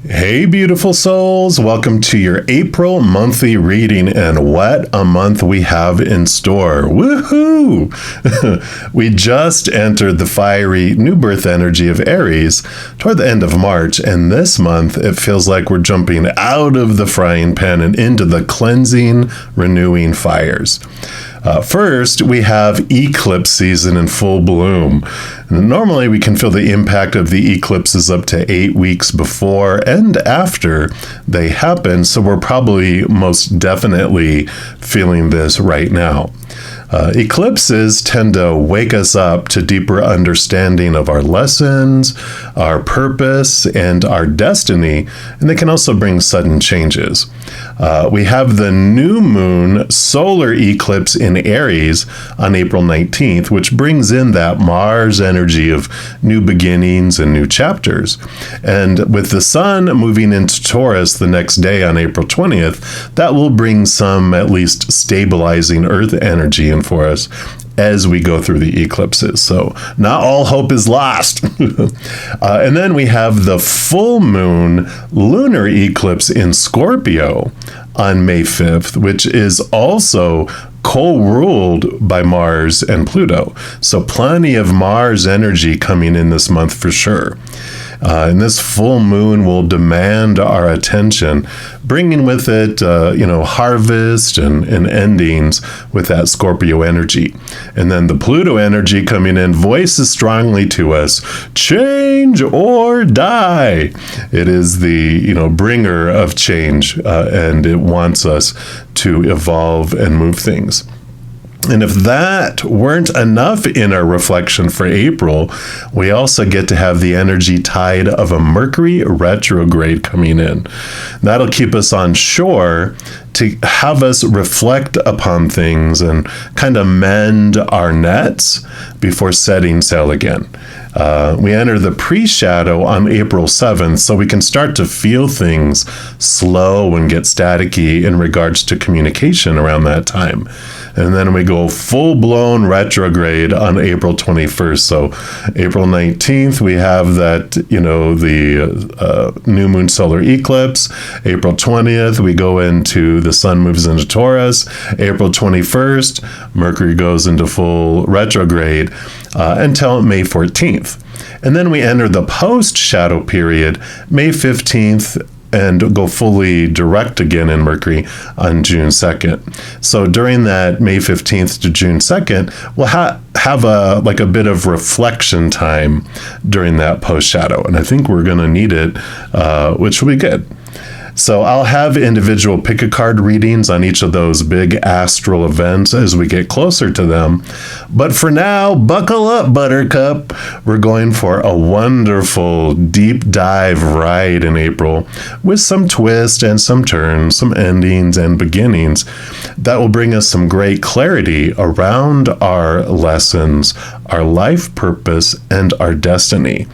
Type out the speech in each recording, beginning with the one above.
Hey, beautiful souls. Welcome to your April monthly reading, and what a month we have in store. Woohoo! We just entered the fiery new birth energy of Aries toward the end of March, and this month it feels like we're jumping out of the frying pan and into the cleansing, renewing fires. First, we have eclipse season in full bloom. Normally, we can feel the impact of the eclipses up to 8 weeks before and after they happen, so we're probably most definitely feeling this right now. Eclipses tend to wake us up to deeper understanding of our lessons, our purpose, and our destiny, and they can also bring sudden changes. We have the new moon solar eclipse in Aries on April 19th, which brings in that Mars energy of new beginnings and new chapters. And with the sun moving into Taurus the next day on April 20th, that will bring some at least stabilizing earth energy in for us as we go through the eclipses. So not all hope is lost. And then we have the full moon lunar eclipse in Scorpio on May 5th, which is also co-ruled by Mars and Pluto. So plenty of Mars energy coming in this month for sure. And this full moon will demand our attention, bringing with it, harvest and endings with that Scorpio energy. And then the Pluto energy coming in voices strongly to us, change or die. It is the, bringer of change, and it wants us to evolve and move things. And if that weren't enough in our reflection for April, we also get to have the energy tide of a Mercury retrograde coming in. That'll keep us on shore to have us reflect upon things and kind of mend our nets before setting sail again. We enter the pre-shadow on April 7th, so we can start to feel things slow and get staticky in regards to communication around that time. And then we go full-blown retrograde on April 21st. So April 19th, we have that, the new moon solar eclipse. April 20th, we go into the sun moves into Taurus. April 21st, Mercury goes into full retrograde until May 14th. And then we enter the post-shadow period, May 15th, and go fully direct again in Mercury on June 2nd. So during that May 15th to June 2nd, we'll have a bit of reflection time during that post-shadow. And I think we're going to need it, which will be good. So I'll have individual pick-a-card readings on each of those big astral events as we get closer to them. But for now, buckle up, Buttercup. We're going for a wonderful deep dive ride in April with some twists and some turns, some endings and beginnings that will bring us some great clarity around our lessons, our life purpose, and our destiny.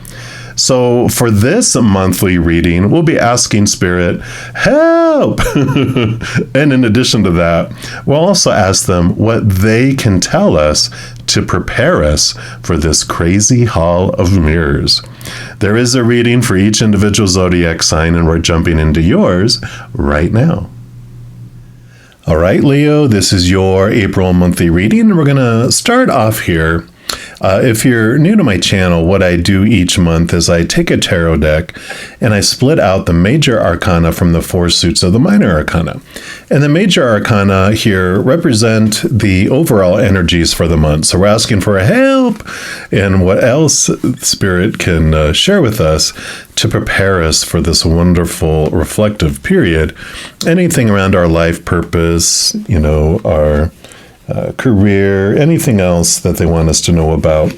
So for this monthly reading, we'll be asking Spirit, help! And in addition to that, we'll also ask them what they can tell us to prepare us for this crazy hall of mirrors. There is a reading for each individual zodiac sign, and we're jumping into yours right now. All right, Leo, this is your April monthly reading, and we're going to start off here. If you're new to my channel, what I do each month is I take a tarot deck and I split out the major arcana from the four suits of the minor arcana. And the major arcana here represent the overall energies for the month. So we're asking for a help and what else Spirit can share with us to prepare us for this wonderful reflective period. Anything around our life purpose, our career, anything else that they want us to know about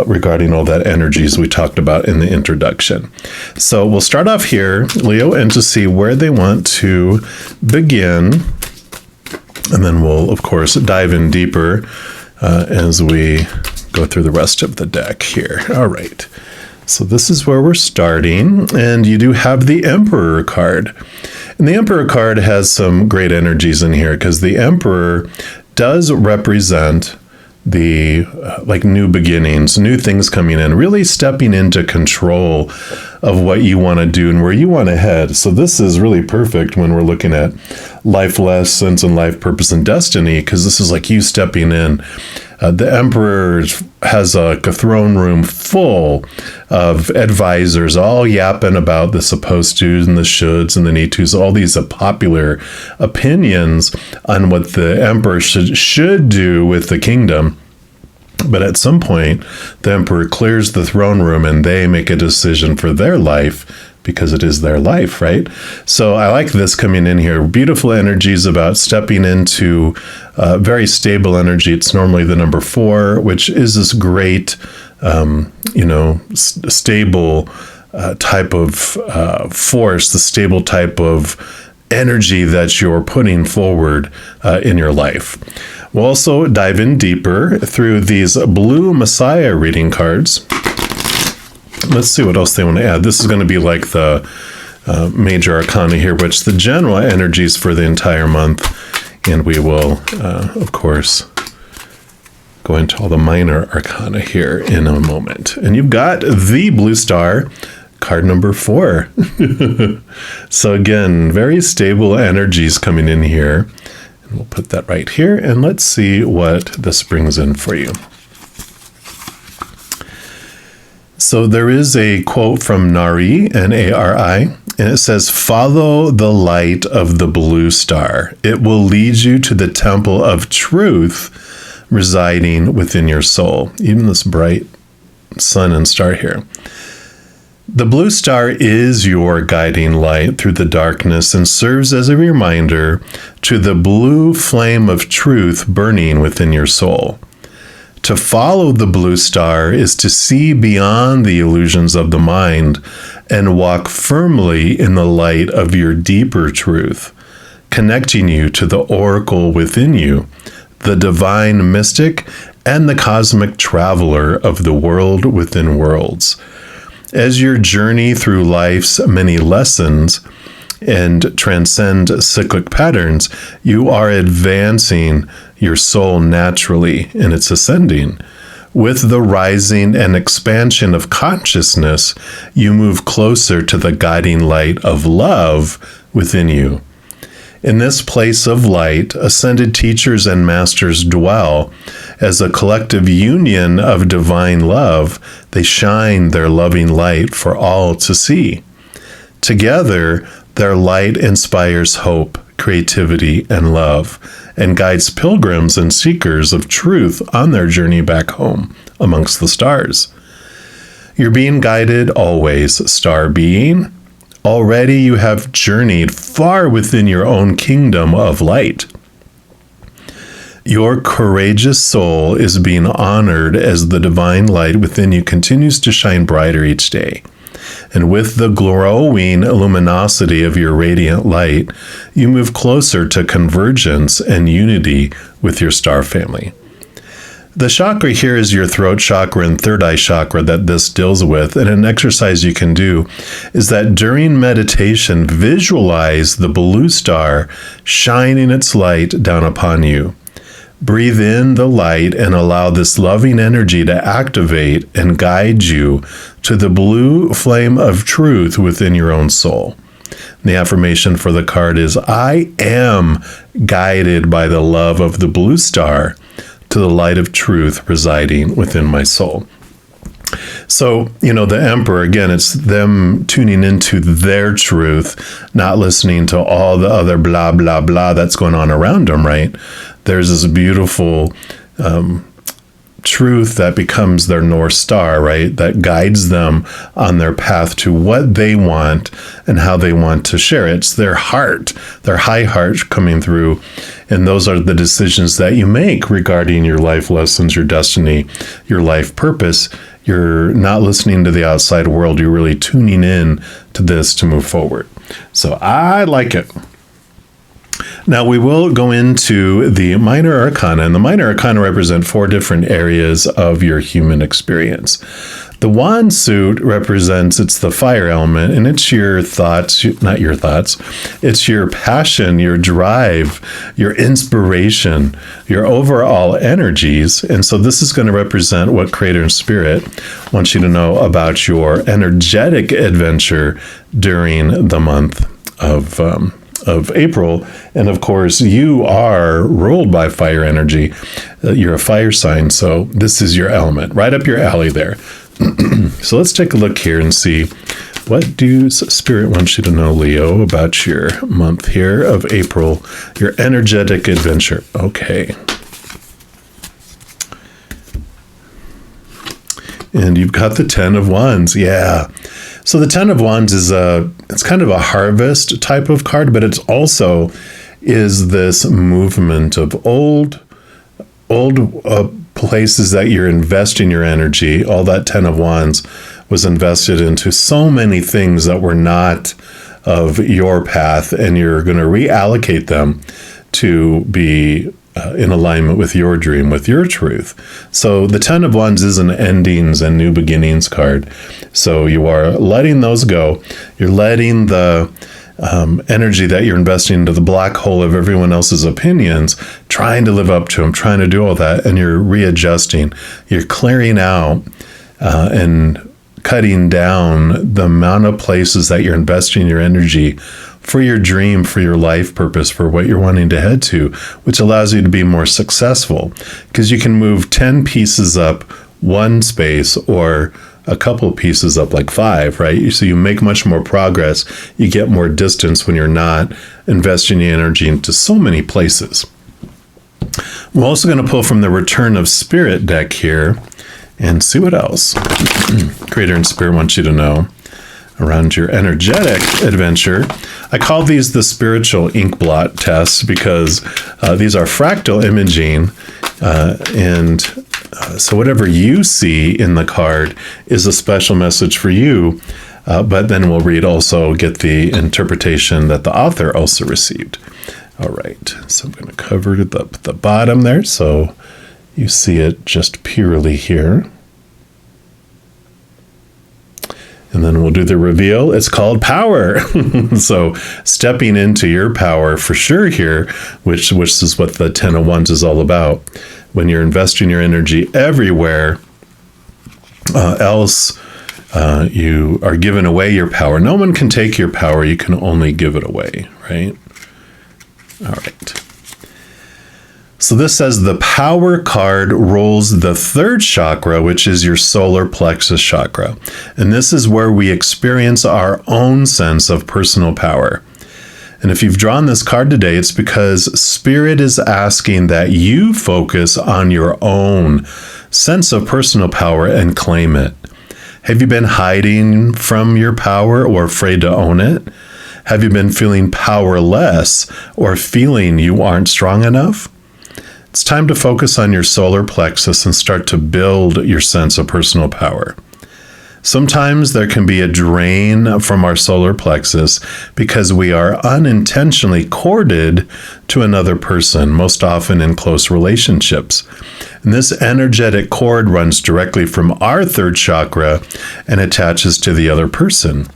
regarding all that energies we talked about in the introduction. So we'll start off here, Leo, and to see where they want to begin. And then we'll, of course, dive in deeper as we go through the rest of the deck here. All right. So this is where we're starting, and you do have the Emperor card. And the Emperor card has some great energies in here because the Emperor does represent like new beginnings, new things coming in, really stepping into control of what you want to do and where you want to head. So this is really perfect when we're looking at life lessons and life purpose and destiny, because this is like you stepping in. The emperor has a throne room full of advisors, all yapping about the supposed tos and the shoulds and the need tos, all these popular opinions on what the emperor should do with the kingdom. But at some point, the emperor clears the throne room and they make a decision for their life, because it is their life, right? So I like this coming in here. Beautiful energies about stepping into very stable energy. It's normally the number 4, which is this great, stable type of force, the stable type of energy that you're putting forward in your life. We'll also dive in deeper through these blue Messiah reading cards. Let's see what else they want to add. This is going to be like the major arcana here, which the general energies for the entire month. And we will, of course, go into all the minor arcana here in a moment. And you've got the blue star, card number 4. So again, very stable energies coming in here. And we'll put that right here. And let's see what this brings in for you. So there is a quote from Nari, N-A-R-I, and it says, "Follow the light of the blue star. It will lead you to the temple of truth residing within your soul." Even this bright sun and star here. The blue star is your guiding light through the darkness and serves as a reminder to the blue flame of truth burning within your soul. To follow the blue star is to see beyond the illusions of the mind and walk firmly in the light of your deeper truth, connecting you to the oracle within you, the divine mystic, and the cosmic traveler of the world within worlds. As your journey through life's many lessons and transcend cyclic patterns, you are advancing your soul naturally, and it's ascending. With the rising and expansion of consciousness, you move closer to the guiding light of love within you. In this place of light, ascended teachers and masters dwell. As a collective union of divine love, they shine their loving light for all to see. Together, their light inspires hope, creativity, and love, and guides pilgrims and seekers of truth on their journey back home amongst the stars. You're being guided always, star being. Already you have journeyed far within your own kingdom of light. Your courageous soul is being honored as the divine light within you continues to shine brighter each day. And with the growing luminosity of your radiant light, you move closer to convergence and unity with your star family. The chakra here is your throat chakra and third eye chakra that this deals with. And an exercise you can do is that during meditation, visualize the blue star shining its light down upon you. Breathe in the light and allow this loving energy to activate and guide you to the blue flame of truth within your own soul. The affirmation for the card is, "I am guided by the love of the blue star to the light of truth residing within my soul." So, the emperor, again, it's them tuning into their truth, not listening to all the other blah, blah, blah that's going on around them, right? There's this beautiful truth that becomes their North Star, right? That guides them on their path to what they want and how they want to share it. It's their heart, their high heart coming through. And those are the decisions that you make regarding your life lessons, your destiny, your life purpose. You're not listening to the outside world. You're really tuning in to this to move forward. So I like it. Now we will go into the minor arcana, and the minor arcana represent 4 different areas of your human experience. The wand suit represents, it's the fire element, and it's your thoughts, not your thoughts, it's your passion, your drive, your inspiration, your overall energies. And so this is going to represent what Creator and Spirit wants you to know about your energetic adventure during the month of April. And of course, you are ruled by fire energy. You're a fire sign, so this is your element, right up your alley there. So let's take a look here and see, what do Spirit wants you to know, Leo, about your month here of April, your energetic adventure. Okay. And you've got the 10 of Wands. Yeah. So the 10 of Wands is it's kind of a harvest type of card, but it's also is this movement of old places that you're investing your energy. All that 10 of Wands was invested into so many things that were not of your path, and you're going to reallocate them to be in alignment with your dream, with your truth. So the 10 of Wands is an endings and new beginnings card. So you are letting those go. You're letting the energy that you're investing into the black hole of everyone else's opinions, trying to live up to them, trying to do all that, and you're readjusting. You're clearing out and cutting down the amount of places that you're investing your energy for your dream, for your life purpose, for what you're wanting to head to, which allows you to be more successful, because you can move 10 pieces up one space or a couple pieces up like 5, right? So you make much more progress. You get more distance when you're not investing your energy into so many places. We're also going to pull from the Return of Spirit deck here and see what else Creator and Spirit wants you to know around your energetic adventure. I call these the spiritual ink blot tests because these are fractal imaging, so whatever you see in the card is a special message for you, but then we'll get the interpretation that the author also received. All right, so I'm going to cover the bottom there so you see it just purely here. And then we'll do the reveal. It's called power. So stepping into your power for sure here, which is what the 10 of Wands is all about. When you're investing your energy everywhere else, you are giving away your power. No one can take your power. You can only give it away, right? All right. So this says the power card rules the 3rd chakra, which is your solar plexus chakra. And this is where we experience our own sense of personal power. And if you've drawn this card today, it's because Spirit is asking that you focus on your own sense of personal power and claim it. Have you been hiding from your power or afraid to own it? Have you been feeling powerless or feeling you aren't strong enough? It's time to focus on your solar plexus and start to build your sense of personal power. Sometimes there can be a drain from our solar plexus because we are unintentionally corded to another person, most often in close relationships. And this energetic cord runs directly from our 3rd chakra and attaches to the other person.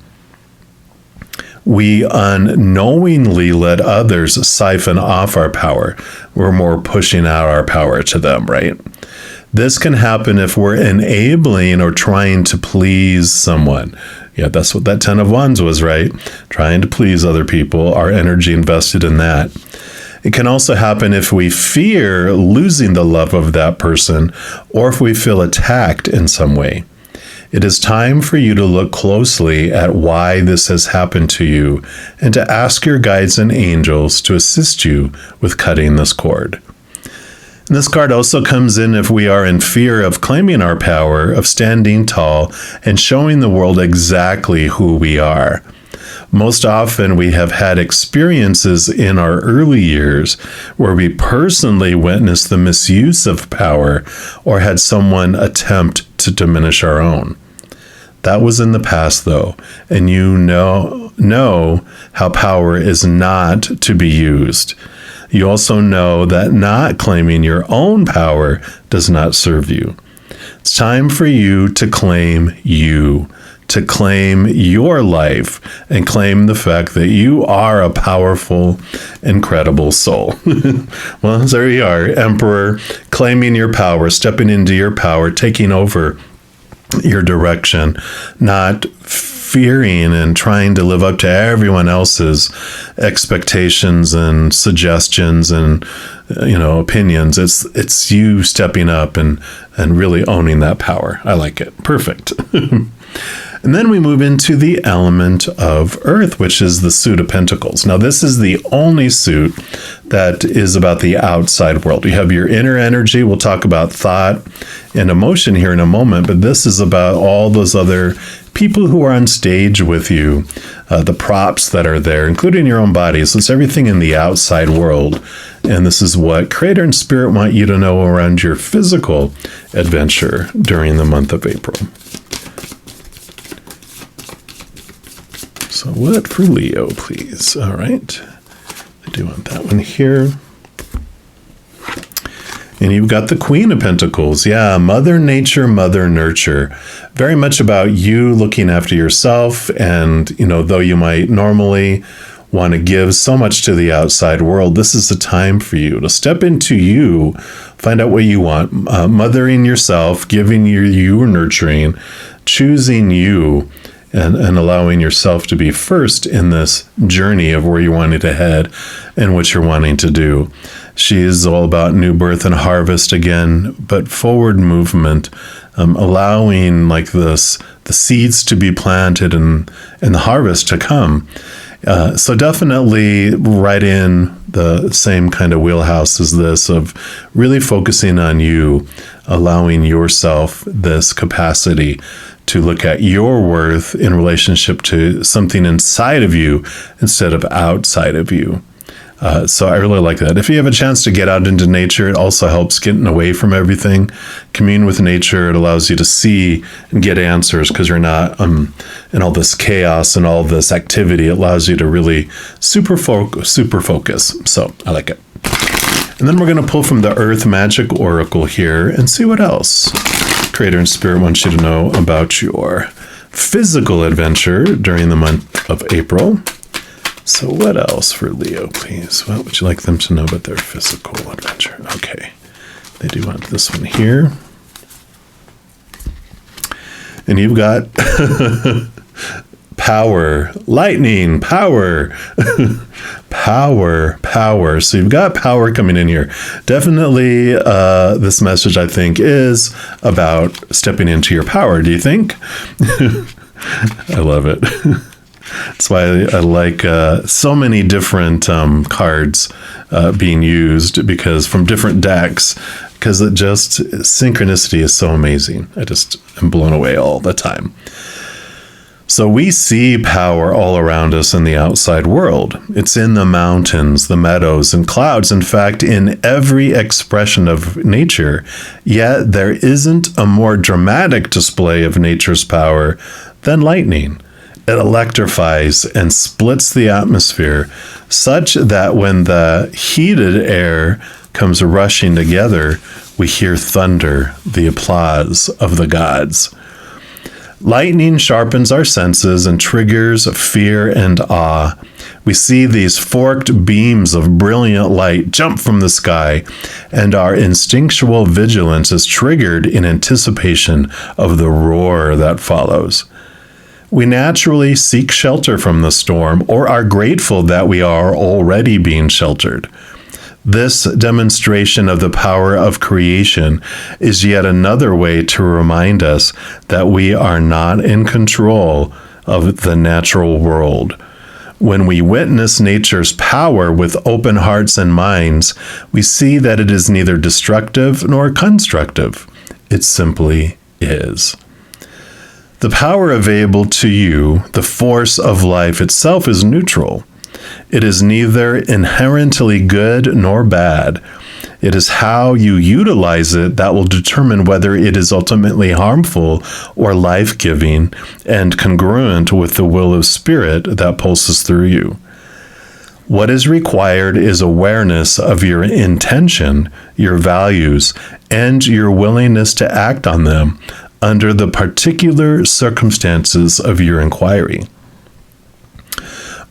We unknowingly let others siphon off our power. We're more pushing out our power to them, right? This can happen if we're enabling or trying to please someone. Yeah, that's what that 10 of Wands was, right? Trying to please other people, our energy invested in that. It can also happen if we fear losing the love of that person or if we feel attacked in some way. It is time for you to look closely at why this has happened to you and to ask your guides and angels to assist you with cutting this cord. And this card also comes in if we are in fear of claiming our power, of standing tall, and showing the world exactly who we are. Most often we have had experiences in our early years where we personally witnessed the misuse of power or had someone attempt to diminish our own. That was in the past, though, and you know how power is not to be used. You also know that not claiming your own power does not serve you. It's time for you to claim you, to claim your life, and claim the fact that you are a powerful, incredible soul. Well, there you are, Emperor, claiming your power, stepping into your power, taking over your direction, not fearing and trying to live up to everyone else's expectations and suggestions and opinions. It's you stepping up and really owning that power. I like it. Perfect. And then we move into the element of Earth, which is the suit of Pentacles. Now, this is the only suit that is about the outside world. You have your inner energy. We'll talk about thought and emotion here in a moment, but this is about all those other people who are on stage with you, the props that are there, including your own body. So it's everything in the outside world. And this is what Creator and Spirit want you to know around your physical adventure during the month of April. So what for Leo, please? All right. I do want that one here. And you've got the Queen of Pentacles. Yeah, Mother Nature, Mother Nurture. Very much about you looking after yourself. And, though you might normally want to give so much to the outside world, this is the time for you to step into you, find out what you want, mothering yourself, giving you nurturing, choosing you, and allowing yourself to be first in this journey of where you're wanting to head and what you're wanting to do. She is all about new birth and harvest again, but forward movement, allowing the seeds to be planted and the harvest to come. So definitely right in the same kind of wheelhouse as this of really focusing on you, allowing yourself this capacity to look at your worth in relationship to something inside of you instead of outside of you. So I really like that. If you have a chance to get out into nature, it also helps getting away from everything. Commune with nature. It allows you to see and get answers because you're not in all this chaos and all this activity. It allows you to really super focus. So I like it. And then we're going to pull from the Earth Magic Oracle here and see what else Creator and Spirit wants you to know about your physical adventure during the month of April. So what else for Leo, please? What would you like them to know about their physical adventure? Okay, they do want this one here. And you've got power, lightning, power, power. So you've got power coming in here. Definitely this message, I think, is about stepping into your power. Do you think? I love it. That's why I like so many different cards being used because from different decks, because synchronicity is so amazing. I just am blown away all the time. So we see power all around us in the outside world. It's in the mountains, the meadows, and clouds. In fact, in every expression of nature. Yet there isn't a more dramatic display of nature's power than lightning. It electrifies and splits the atmosphere such that when the heated air comes rushing together, we hear thunder, the applause of the gods. Lightning sharpens our senses and triggers fear and awe. We see these forked beams of brilliant light jump from the sky, and our instinctual vigilance is triggered in anticipation of the roar that follows. We naturally seek shelter from the storm or are grateful that we are already being sheltered. This demonstration of the power of creation is yet another way to remind us that we are not in control of the natural world. When we witness nature's power with open hearts and minds, we see that it is neither destructive nor constructive. It simply is. The power available to you, the force of life itself, is neutral. It is neither inherently good nor bad. It is how you utilize it that will determine whether it is ultimately harmful or life-giving and congruent with the will of spirit that pulses through you. What is required is awareness of your intention, your values, and your willingness to act on them under the particular circumstances of your inquiry.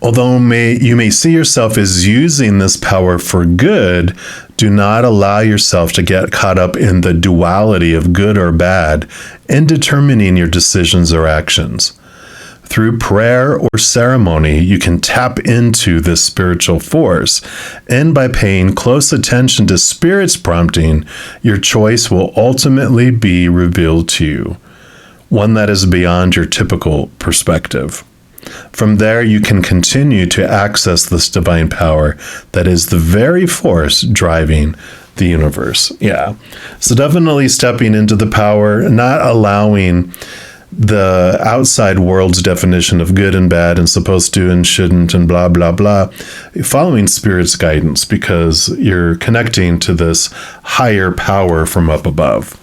Although you may see yourself as using this power for good, do not allow yourself to get caught up in the duality of good or bad in determining your decisions or actions. Through prayer or ceremony, you can tap into this spiritual force, and by paying close attention to Spirit's prompting, your choice will ultimately be revealed to you, one that is beyond your typical perspective. From there, you can continue to access this divine power that is the very force driving the universe. Yeah. So definitely stepping into the power, not allowing the outside world's definition of good and bad and supposed to and shouldn't and blah, blah, blah, following Spirit's guidance, because you're connecting to this higher power from up above.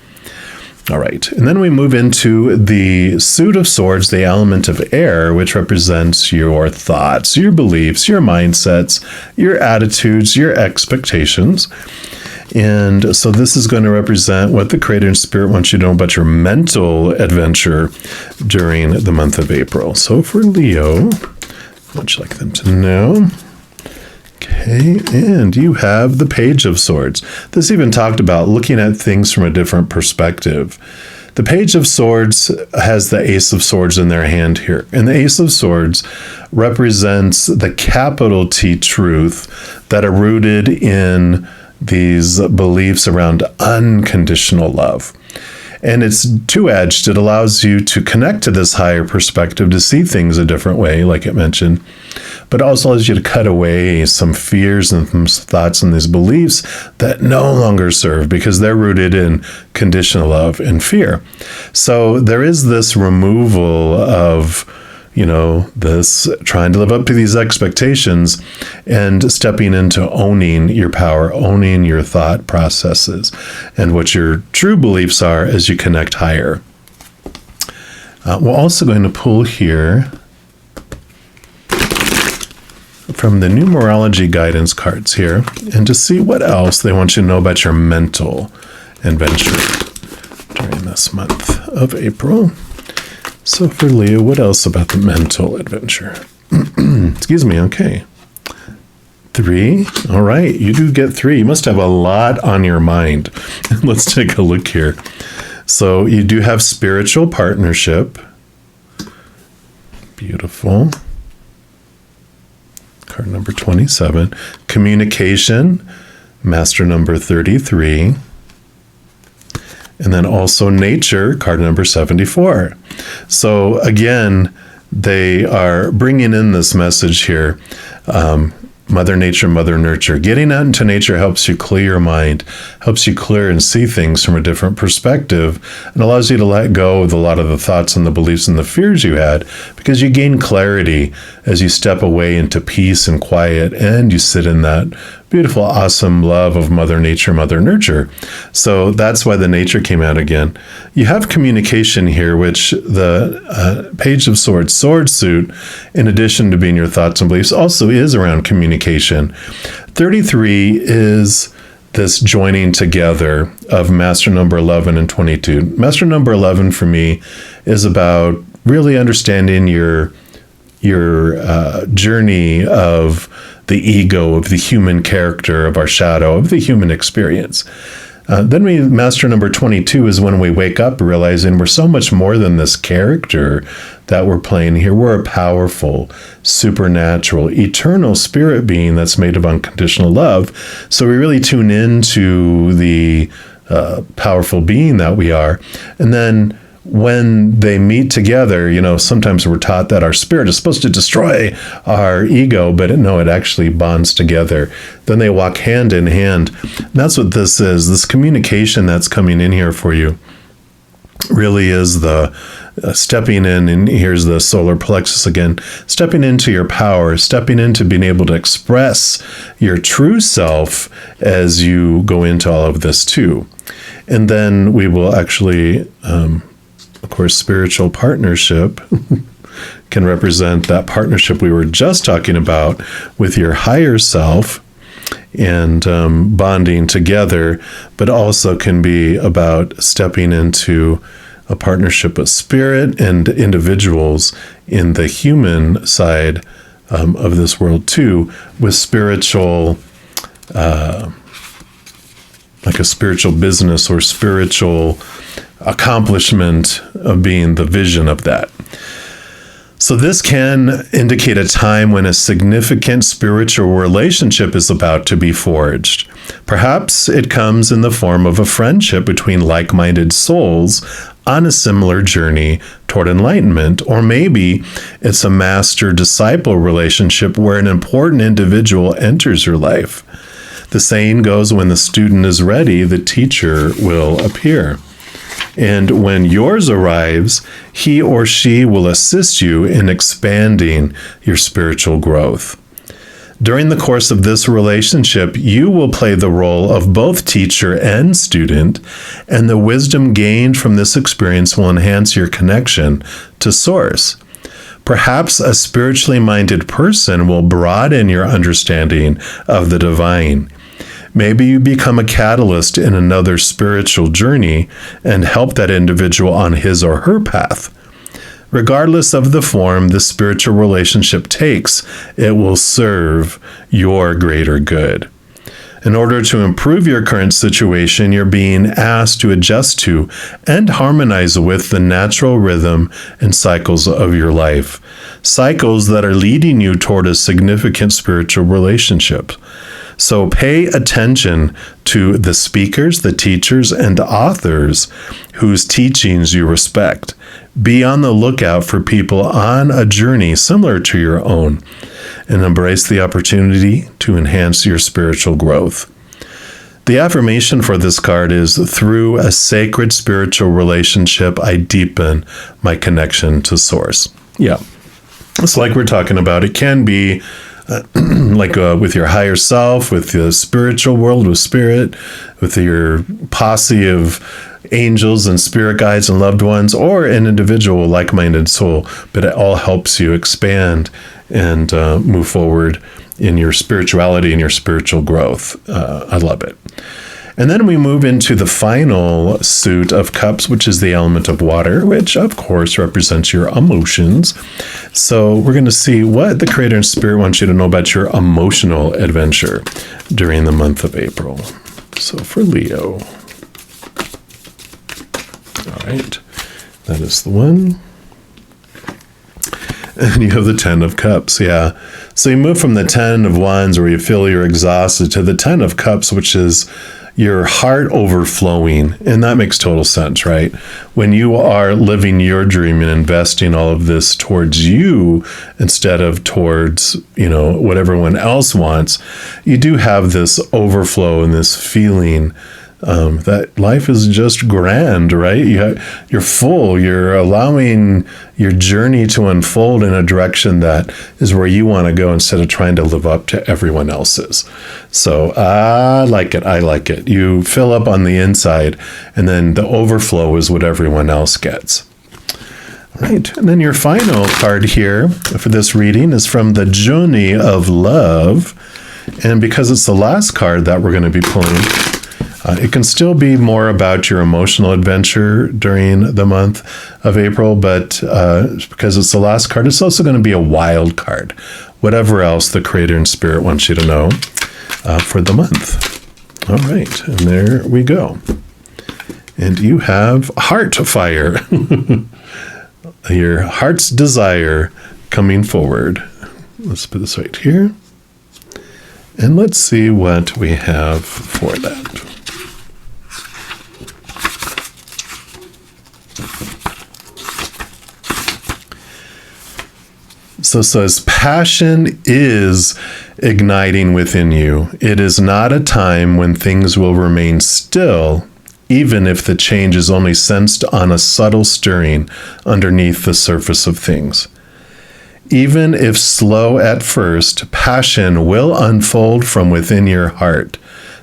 All right. And then we move into the suit of swords, the element of air, which represents your thoughts, your beliefs, your mindsets, your attitudes, your expectations. And so this is going to represent what the Creator and Spirit wants you to know about your mental adventure during the month of April. So for Leo, what would you like them to know? Okay, and you have the Page of Swords. This even talked about looking at things from a different perspective. The Page of Swords has the Ace of Swords in their hand here. And the Ace of Swords represents the capital T truth that are rooted in these beliefs around unconditional love. And it's two-edged. It allows you to connect to this higher perspective, to see things a different way, like it mentioned, but also allows you to cut away some fears and some thoughts and these beliefs that no longer serve, because they're rooted in conditional love and fear. So there is this removal of, this trying to live up to these expectations and stepping into owning your power, owning your thought processes and what your true beliefs are as you connect higher. We're also going to pull here from the Numerology guidance cards here and to see what else they want you to know about your mental adventure during this month of April. So for Leo, what else about the mental adventure? Excuse me, okay. 3. All right, you do get 3. You must have a lot on your mind. Let's take a look here. So you do have spiritual partnership. Beautiful. Card number 27. Communication, master number 33. And then also nature, card number 74. So again, they are bringing in this message here. Mother Nature, Mother Nurture. Getting out into nature helps you clear your mind, helps you clear and see things from a different perspective, and allows you to let go of a lot of the thoughts and the beliefs and the fears you had, because you gain clarity as you step away into peace and quiet, and you sit in that beautiful, awesome love of Mother Nature, Mother Nurture. So that's why the nature came out again. You have communication here, which the Page of Swords, sword suit, in addition to being your thoughts and beliefs, also is around communication. 33 is this joining together of master number 11 and 22. Master number 11 for me is about really understanding your journey of the ego, of the human character, of our shadow, of the human experience. Then master number 22 is when we wake up realizing we're so much more than this character that we're playing here. We're a powerful, supernatural, eternal spirit being that's made of unconditional love. So we really tune into the powerful being that we are. And then when they meet together, sometimes we're taught that our spirit is supposed to destroy our ego, but no, it actually bonds together. Then they walk hand in hand. And that's what this is. This communication that's coming in here for you really is the stepping in, and here's the solar plexus again, stepping into your power, stepping into being able to express your true self as you go into all of this too. And then we will actually, of course, spiritual partnership. can represent that partnership we were just talking about with your higher self and bonding together, but also can be about stepping into a partnership with spirit and individuals in the human side of this world too, with spiritual, like a spiritual business or spiritual accomplishment of being the vision of that. So this can indicate a time when a significant spiritual relationship is about to be forged. Perhaps it comes in the form of a friendship between like-minded souls on a similar journey toward enlightenment, or maybe it's a master-disciple relationship where an important individual enters your life. The saying goes, when the student is ready, the teacher will appear. And when yours arrives, he or she will assist you in expanding your spiritual growth. During the course of this relationship, you will play the role of both teacher and student, and the wisdom gained from this experience will enhance your connection to Source. Perhaps a spiritually minded person will broaden your understanding of the divine. Maybe you become a catalyst in another spiritual journey and help that individual on his or her path. Regardless of the form the spiritual relationship takes, it will serve your greater good. In order to improve your current situation, you're being asked to adjust to and harmonize with the natural rhythm and cycles of your life, cycles that are leading you toward a significant spiritual relationship. So pay attention to the speakers, the teachers, and authors whose teachings you respect. Be on the lookout for people on a journey similar to your own, and embrace the opportunity to enhance your spiritual growth. The affirmation for this card is, through a sacred spiritual relationship, I deepen my connection to Source. Yeah, it's like we're talking about. It can be with your higher self, with the spiritual world, with spirit, with your posse of angels and spirit guides and loved ones, or an individual like-minded soul. But it all helps you expand and move forward in your spirituality and your spiritual growth. I love it. And then we move into the final suit of cups, which is the element of water, which of course represents your emotions. So we're going to see what the Creator and Spirit wants you to know about your emotional adventure during the month of April. So for Leo. All right, that is the one. And you have the 10 of Cups, yeah. So you move from the 10 of Wands, where you feel you're exhausted, to the 10 of Cups, which is your heart overflowing. And that makes total sense, right? When you are living your dream and investing all of this towards you instead of towards, what everyone else wants, you do have this overflow and this feeling that life is just grand, right? You're full. You're allowing your journey to unfold in a direction that is where you want to go instead of trying to live up to everyone else's. So I like it. I like it. You fill up on the inside, and then the overflow is what everyone else gets. All right. And then your final card here for this reading is from the Journey of Love. And because it's the last card that we're going to be pulling, it can still be more about your emotional adventure during the month of April, but because it's the last card, it's also going to be a wild card. Whatever else the Creator and Spirit wants you to know for the month. All right, and there we go. And you have Heart Fire, your heart's desire coming forward. Let's put this right here. And let's see what we have for that. So it says, passion is igniting within you. It is not a time when things will remain still, even if the change is only sensed on a subtle stirring underneath the surface of things. Even if slow at first, passion will unfold from within your heart,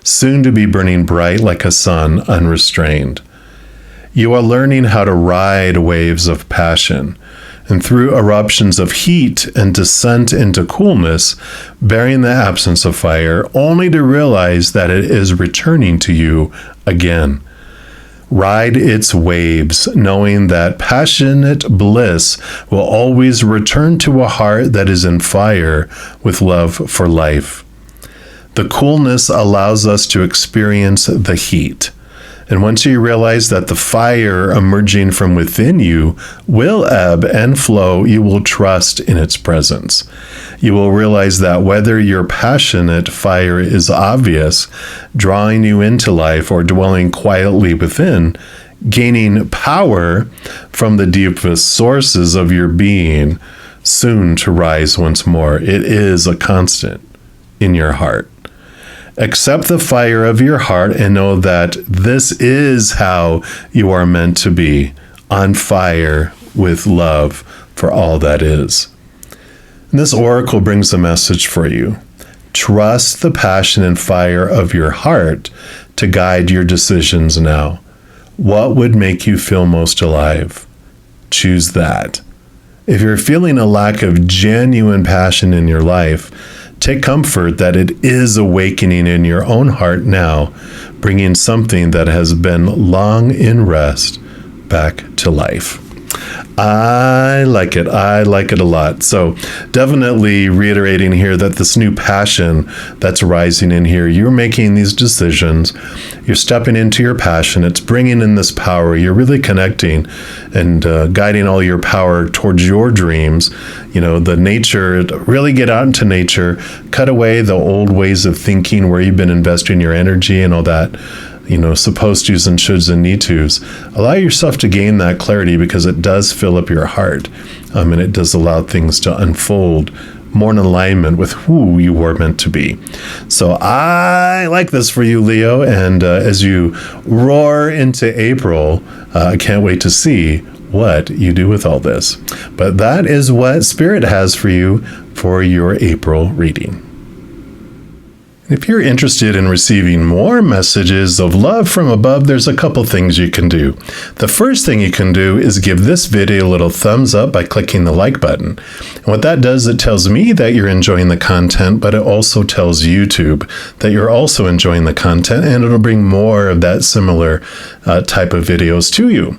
soon to be burning bright like a sun, unrestrained. You are learning how to ride waves of passion. and through eruptions of heat and descent into coolness, bearing the absence of fire, only to realize that it is returning to you again. Ride its waves, knowing that passionate bliss will always return to a heart that is in fire with love for life. The coolness allows us to experience the heat. And once you realize that the fire emerging from within you will ebb and flow, you will trust in its presence. You will realize that whether your passionate fire is obvious, drawing you into life, or dwelling quietly within, gaining power from the deepest sources of your being, soon to rise once more, it is a constant in your heart. Accept the fire of your heart and know that this is how you are meant to be, on fire with love for all that is. And this oracle brings a message for you. Trust the passion and fire of your heart to guide your decisions now. What would make you feel most alive? Choose that. If you're feeling a lack of genuine passion in your life, take comfort that it is awakening in your own heart now, bringing something that has been long in rest back to life. I like it. I like it a lot. So definitely reiterating here that this new passion that's rising in here, you're making these decisions, you're stepping into your passion, it's bringing in this power, you're really connecting and guiding all your power towards your dreams. You know, the nature, really get out into nature, cut away the old ways of thinking where you've been investing your energy and all that, you know, supposed to's and shoulds and need to's. Allow yourself to gain that clarity because it does fill up your heart, and it does allow things to unfold more in alignment with who you were meant to be. So I like this for you, Leo, and as you roar into April, I can't wait to see what you do with all this. But that is what Spirit has for you for your April reading. If you're interested in receiving more messages of love from above, there's a couple things you can do. The first thing you can do is give this video a little thumbs up by clicking the like button. And what that does, it tells me that you're enjoying the content, but it also tells YouTube that you're also enjoying the content, and it'll bring more of that similar type of videos to you.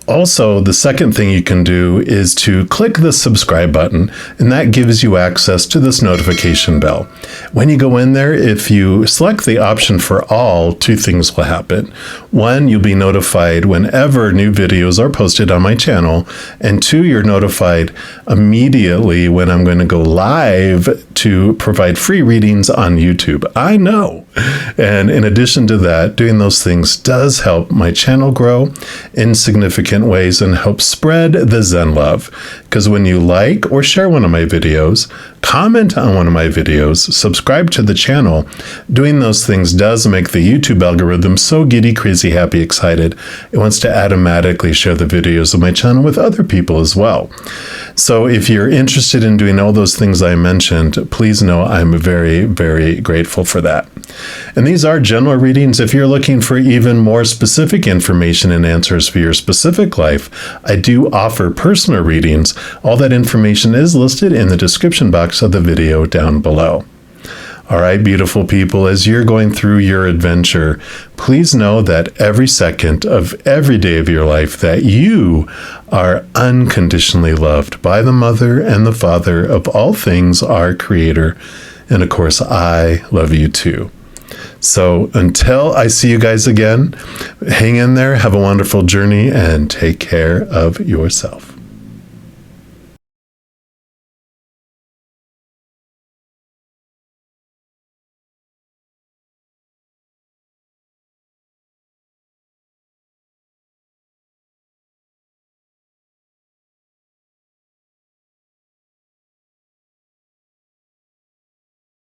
Also, the second thing you can do is to click the subscribe button, and that gives you access to this notification bell. When you go in there, if you select the option for all, two things will happen. One, you'll be notified whenever new videos are posted on my channel, and two, you're notified immediately when I'm going to go live to provide free readings on YouTube. I know. And in addition to that, doing those things does help my channel grow in significant ways and help spread the Zen love. Because when you like or share one of my videos, comment on one of my videos, subscribe to the channel, doing those things does make the YouTube algorithm so giddy, crazy, happy, excited. It wants to automatically share the videos of my channel with other people as well. So if you're interested in doing all those things I mentioned, please know I'm very, very grateful for that. And these are general readings. If you're looking for even more specific information and answers for your specific life, I do offer personal readings. All that information is listed in the description box of the video down below. All right, beautiful people, as you're going through your adventure, please know that every second of every day of your life that you are unconditionally loved by the Mother and the Father of all things, our Creator. And of course, I love you too. So until I see you guys again, hang in there, have a wonderful journey, and take care of yourself.